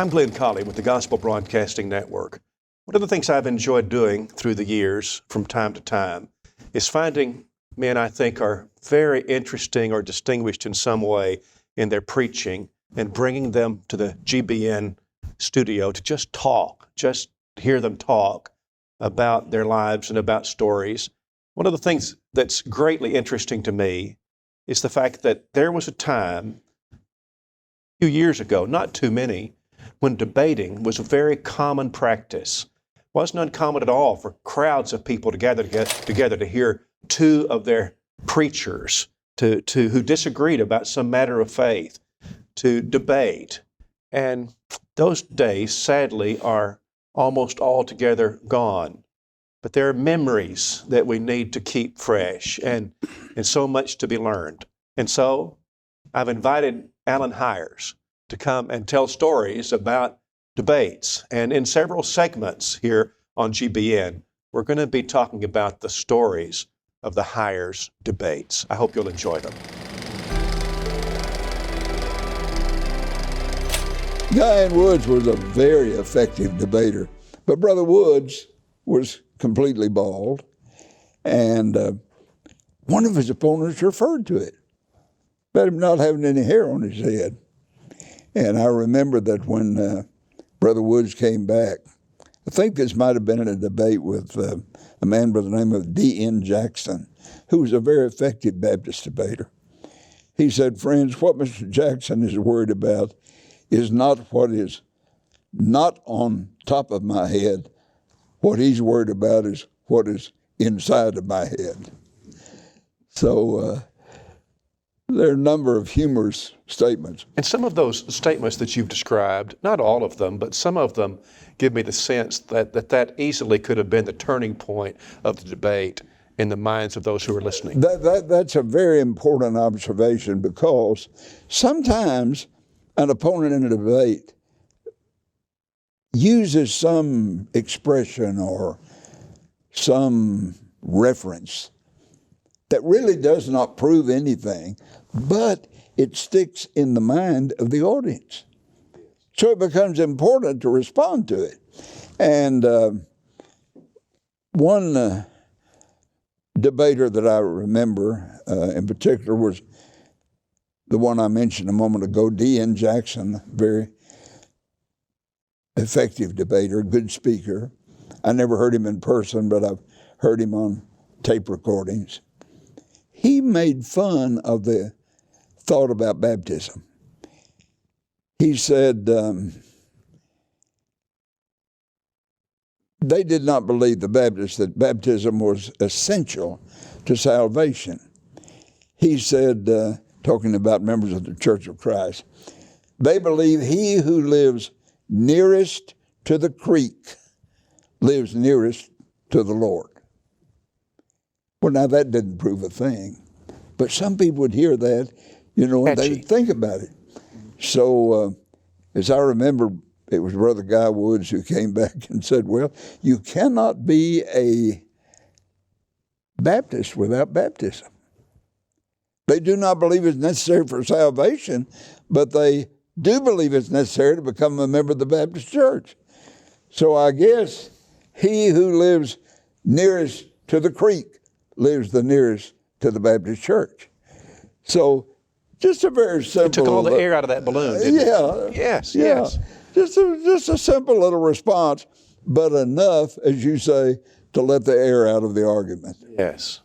I'm Glenn Colley with the Gospel Broadcasting Network. One of the things I've enjoyed doing through the years, from time to time, is finding men I think are very interesting or distinguished in some way in their preaching and bringing them to the GBN studio to just talk, just hear them talk about their lives and about stories. One of the things that's greatly interesting to me is the fact that there was a time a few years ago, not too many, when debating was a very common practice. It wasn't uncommon at all for crowds of people to gather together to hear two of their preachers who disagreed about some matter of faith, to debate. And those days, sadly, are almost altogether gone. But there are memories that we need to keep fresh and so much to be learned. And so I've invited Alan Hires to come and tell stories about debates. And in several segments here on GBN, we're going to be talking about the stories of the Hires debates. I hope you'll enjoy them. Guy Woods was a very effective debater, but Brother Woods was completely bald, and one of his opponents referred to it about him not having any hair on his head. And I remember that when Brother Woods came back, I think this might have been in a debate with a man by the name of D.N. Jackson, who was a very effective Baptist debater. He said, "Friends, what Mr. Jackson is worried about is not what is not on top of my head. What he's worried about is what is inside of my head." So there are a number of humorous statements. And some of those statements that you've described, not all of them, but some of them give me the sense that easily could have been the turning point of the debate in the minds of those who are listening. That's a very important observation, because sometimes an opponent in a debate uses some expression or some reference that really does not prove anything, but it sticks in the mind of the audience. So it becomes important to respond to it. And one debater that I remember in particular was the one I mentioned a moment ago, D.N. Jackson, very effective debater, good speaker. I never heard him in person, but I've heard him on tape recordings. He made fun of the thought about baptism. He said they did not believe, the Baptists, that baptism was essential to salvation. He said, talking about members of the Church of Christ, they believe he who lives nearest to the creek lives nearest to the Lord. Well, now that didn't prove a thing, but some people would hear that, and they would think about it. So as I remember, it was Brother Guy Woods who came back and said, well, you cannot be a Baptist without baptism. They do not believe it's necessary for salvation, but they do believe it's necessary to become a member of the Baptist church. So I guess he who lives nearest to the creek lives the nearest to the Baptist church. So just a very simple... It took all the air out of that balloon, didn't it? Yes. Just a simple little response, but enough, as you say, to let the air out of the argument. Yes.